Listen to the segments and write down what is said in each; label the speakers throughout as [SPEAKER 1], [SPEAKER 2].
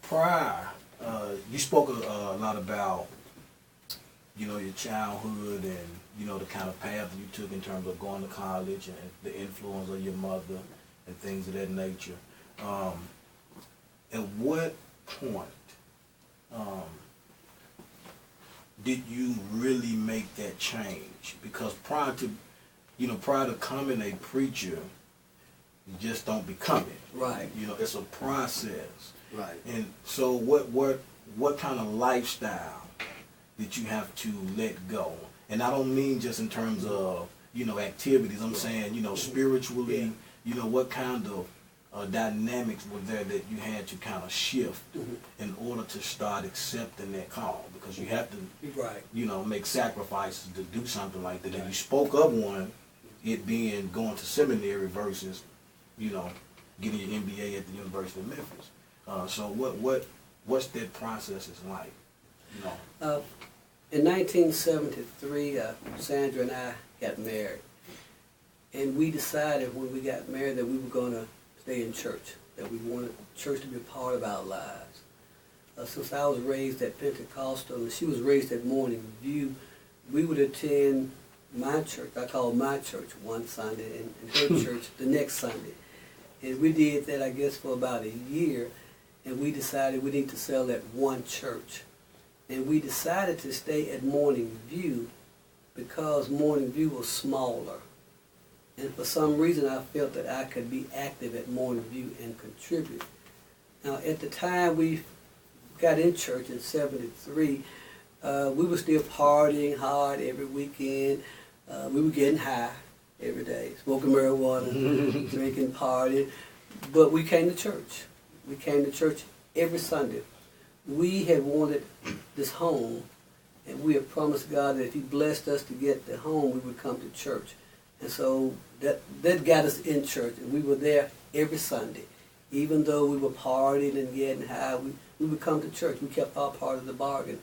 [SPEAKER 1] prior, you spoke a lot about, your childhood and, the kind of path you took in terms of going to college and the influence of your mother and things of that nature. At what point did you really make that change? Because prior to becoming a preacher, you just don't become it.
[SPEAKER 2] Right.
[SPEAKER 1] It's a process.
[SPEAKER 2] Right.
[SPEAKER 1] And so what kind of lifestyle did you have to let go? And I don't mean just in terms of, activities. I'm saying, spiritually, what kind of dynamics were there that you had to kind of shift in order to start accepting that call? Because you have to, make sacrifices to do something like that. And you spoke of one, it being going to seminary versus, getting your MBA at the University of Memphis. So what's that process is like?
[SPEAKER 2] In 1973, Sandra and I got married. And we decided when we got married that we were going to stay in church, that we wanted church to be a part of our lives. Since I was raised at Pentecostal and she was raised at Morning View, we would attend my church, I call my church, one Sunday, and her church the next Sunday. And we did that, I guess, for about a year, and we decided we need to sell that one church. And we decided to stay at Morning View because Morning View was smaller. And for some reason I felt that I could be active at Morning View and contribute. Now at the time we got in church in 73, we were still partying hard every weekend. We were getting high every day, smoking marijuana, drinking, partying. But we came to church. We came to church every Sunday. We had wanted this home, and we had promised God that if He blessed us to get the home, we would come to church. And so that got us in church, and we were there every Sunday. Even though we were partying and getting high, we would come to church. We kept our part of the bargain.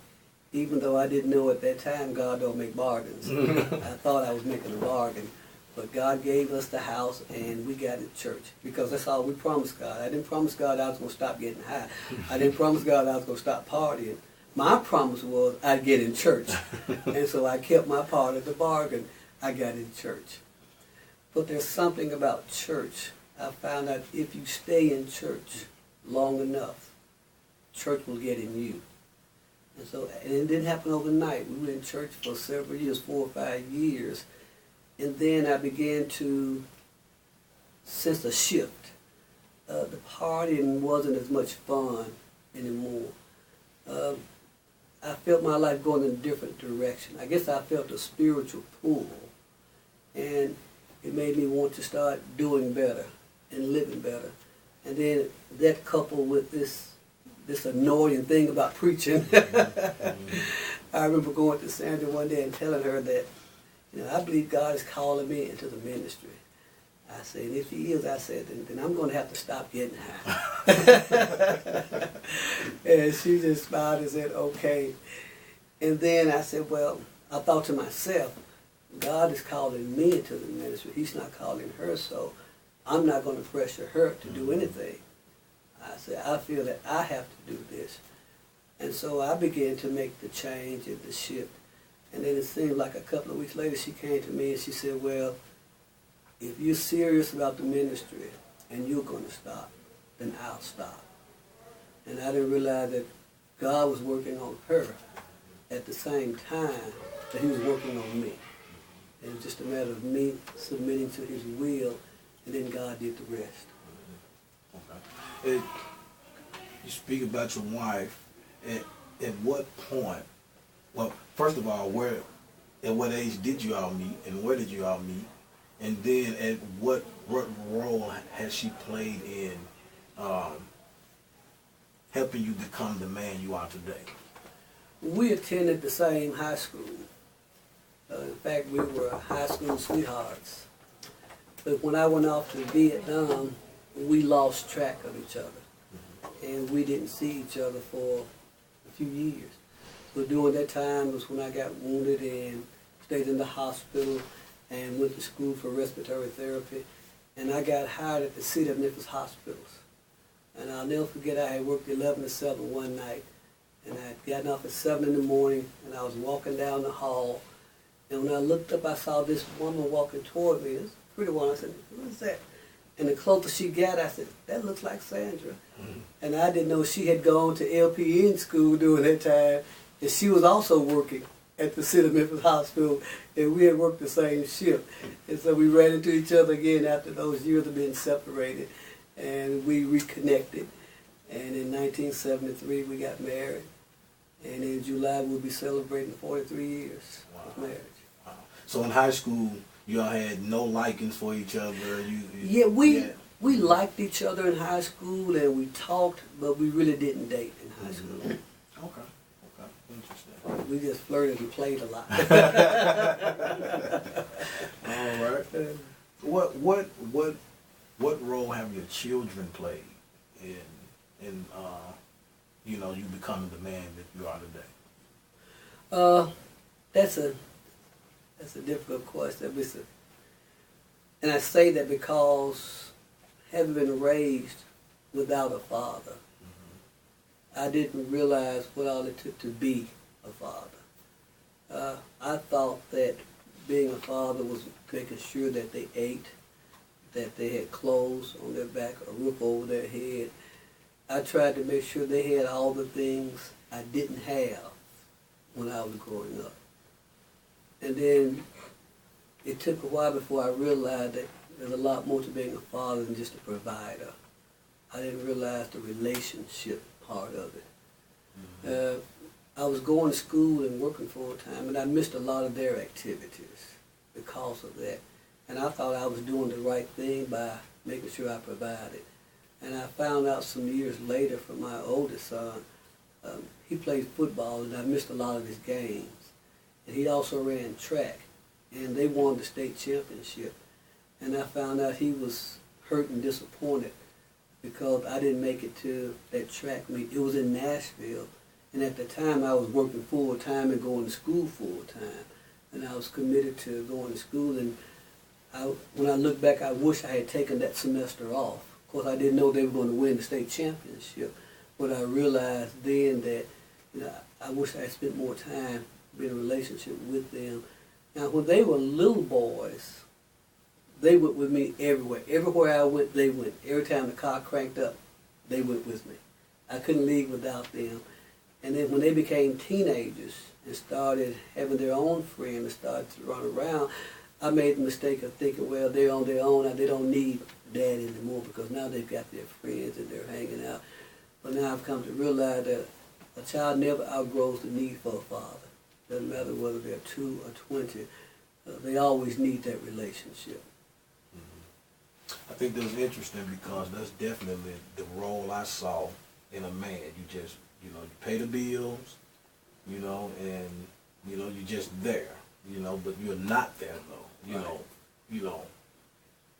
[SPEAKER 2] Even though I didn't know at that time God don't make bargains. I thought I was making a bargain. But God gave us the house, and we got in church because that's all we promised God. I didn't promise God I was going to stop getting high. I didn't promise God I was going to stop partying. My promise was I'd get in church. And so I kept my part of the bargain. I got in church. But there's something about church. I found out if you stay in church long enough, church will get in you. And it didn't happen overnight. We were in church for several years, 4 or 5 years. And then I began to sense a shift. The partying wasn't as much fun anymore. I felt my life going in a different direction. I guess I felt a spiritual pull. And it made me want to start doing better and living better. And then that coupled with this annoying thing about preaching. I remember going to Sandra one day and telling her that, I believe God is calling me into the ministry. I said, if He is, I said, then I'm going to have to stop getting high. And she just smiled and said, okay. And then I said, well, I thought to myself, God is calling me into the ministry. He's not calling her, so I'm not going to pressure her to do anything. I said, I feel that I have to do this. And so I began to make the change and the shift. And then it seemed like a couple of weeks later she came to me and she said, well, if you're serious about the ministry and you're going to stop, then I'll stop. And I didn't realize that God was working on her at the same time that He was working on me. And it was just a matter of me submitting to His will, and then God did the rest.
[SPEAKER 1] Okay. You speak about your wife. At what point? Well, first of all, at what age did you all meet, and where did you all meet? And then at what role has she played in helping you become the man you are today?
[SPEAKER 2] We attended the same high school. In fact, we were high school sweethearts. But when I went off to Vietnam, we lost track of each other. And we didn't see each other for a few years. But during that time was when I got wounded and stayed in the hospital and went to school for respiratory therapy. And I got hired at the City of Memphis hospitals. And I'll never forget I had worked 11 to 7 one night, and I had gotten off at 7 in the morning, and I was walking down the hall, and when I looked up, I saw this woman walking toward me. This pretty one. I said, "Who is that?" And the closer she got, I said, "That looks like Sandra." Mm-hmm. And I didn't know she had gone to LPN school during that time, and she was also working at the City of Memphis Hospital, and we had worked the same shift. And so we ran into each other again after those years of being separated, and we reconnected. And in 1973, we got married. And in July, we'll be celebrating 43 years of marriage.
[SPEAKER 1] Wow. So in high school, y'all had no likings for each other?
[SPEAKER 2] We liked each other in high school, and we talked, but we really didn't date in high school.
[SPEAKER 1] Okay. Interesting.
[SPEAKER 2] We just flirted and played a lot.
[SPEAKER 1] All right. What role have your children played in you becoming the man that you are today?
[SPEAKER 2] That's a difficult question. And I say that because having been raised without a father, I didn't realize what all it took to be a father. I thought that being a father was making sure that they ate, that they had clothes on their back, a roof over their head. I tried to make sure they had all the things I didn't have when I was growing up. And then it took a while before I realized that there's a lot more to being a father than just a provider. I didn't realize the relationship part of it. I was going to school and working full time, and I missed a lot of their activities because of that. And I thought I was doing the right thing by making sure I provided. And I found out some years later from my oldest son, he played football, and I missed a lot of his games. And he also ran track, and they won the state championship. And I found out he was hurt and disappointed because I didn't make it to that track meet. It was in Nashville, and at the time I was working full time and going to school full time, and I was committed to going to school. And when I look back, I wish I had taken that semester off. Of course, I didn't know they were going to win the state championship, but I realized then that I wish I had spent more time in a relationship with them. Now, when they were little boys, they went with me everywhere. Everywhere I went, they went. Every time the car cranked up, they went with me. I couldn't leave without them. And then when they became teenagers and started having their own friends and started to run around, I made the mistake of thinking, well, they're on their own and they don't need dad anymore because now they've got their friends and they're hanging out. But now I've come to realize that a child never outgrows the need for a father. Doesn't matter whether they're 2 or 20, they always need that relationship.
[SPEAKER 1] I think that was interesting because that's definitely the role I saw in a man. You just, you pay the bills, and, you're just there, but you're not there though,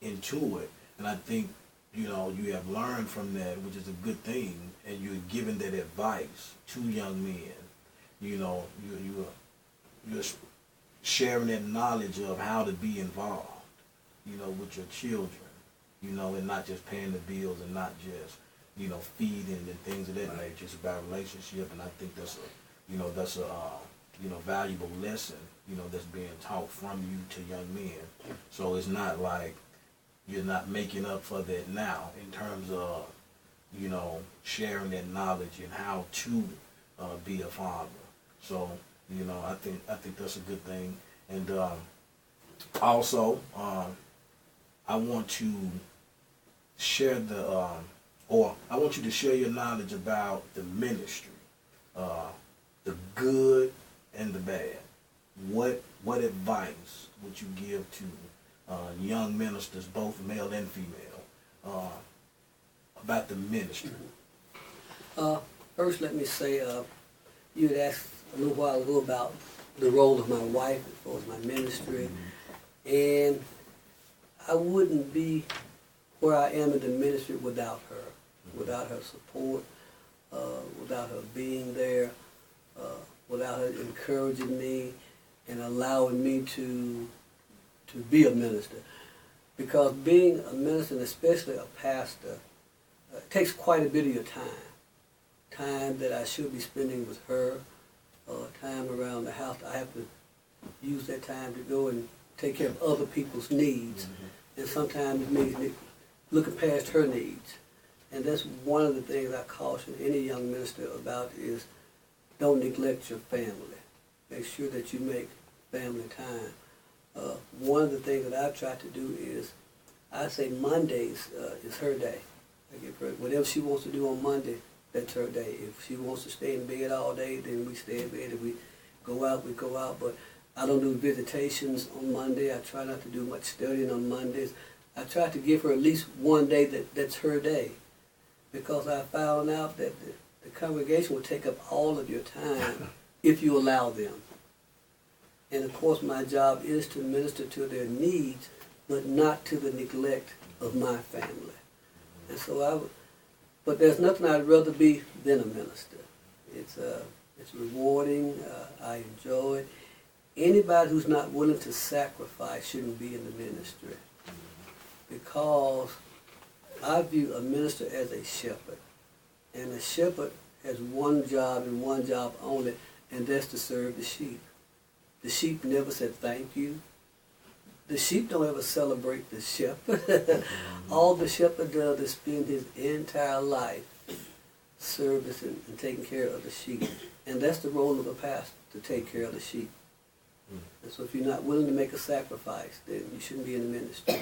[SPEAKER 1] into it. And I think, you have learned from that, which is a good thing, and you're giving that advice to young men. You're sharing that knowledge of how to be involved, with your children, and not just paying the bills and not just, feeding and things of that nature. It's about relationship, and I think that's a valuable lesson, that's being taught from you to young men. So it's not like you're not making up for that now in terms of, sharing that knowledge and how to be a father. So, I think that's a good thing. And also, I want to share I want you to share your knowledge about the ministry, the good and the bad. What advice would you give to young ministers, both male and female, about the ministry?
[SPEAKER 2] First, let me say, you had asked a little while ago about the role of my wife as far as my ministry, and I wouldn't be where I am in the ministry without her support, without her being there, without her encouraging me and allowing me to be a minister. Because being a minister, and especially a pastor, it takes quite a bit of your time that I should be spending with her, time around the house. I have to use that time to go and take care of other people's needs, and sometimes it means looking past her needs. And that's one of the things I caution any young minister about is don't neglect your family. Make sure that you make family time. One of the things that I've tried to do is I say Mondays is her day. I give her whatever she wants to do on Monday, that's her day. If she wants to stay in bed all day, then we stay in bed. If we go out, we go out. But I don't do visitations on Monday. I try not to do much studying on Mondays. I try to give her at least one day that's her day, because I found out that the congregation will take up all of your time if you allow them. And of course my job is to minister to their needs, but not to the neglect of my family. And so but there's nothing I'd rather be than a minister. It's rewarding, I enjoy it. Anybody who's not willing to sacrifice shouldn't be in the ministry, because I view a minister as a shepherd. And a shepherd has one job and one job only, and that's to serve the sheep. The sheep never said thank you. The sheep don't ever celebrate the shepherd. All the shepherd does is spend his entire life servicing and taking care of the sheep. And that's the role of a pastor, to take care of the sheep. And so if you're not willing to make a sacrifice, then you shouldn't be in the ministry.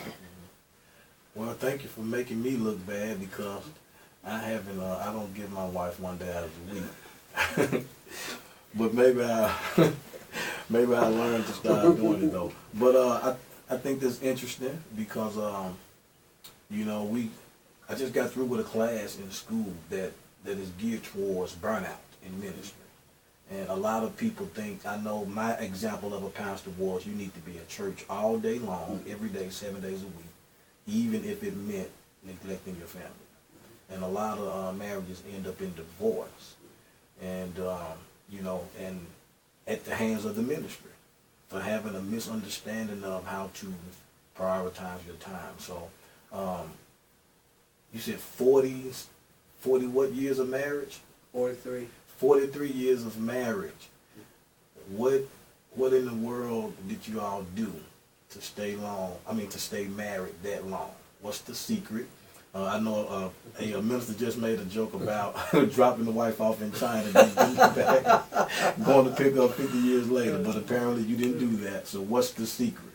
[SPEAKER 1] Well, thank you for making me look bad, because I don't give my wife one day out of the week. But maybe I learned to start doing it though. But I think that's interesting, because I just got through with a class in school that is geared towards burnout in ministry. And a lot of people think, I know my example of a pastor was, you need to be at church all day long, every day, 7 days a week, even if it meant neglecting your family. And a lot of marriages end up in divorce, and and at the hands of the ministry, for having a misunderstanding of how to prioritize your time. So you said 40 what years of marriage?
[SPEAKER 2] 43.
[SPEAKER 1] 43 years of marriage. What in the world did you all do to stay married that long? What's the secret? I know a minister just made a joke about dropping the wife off in China and then getting back, going to pick up 50 years later, but apparently you didn't do that. So what's the secret?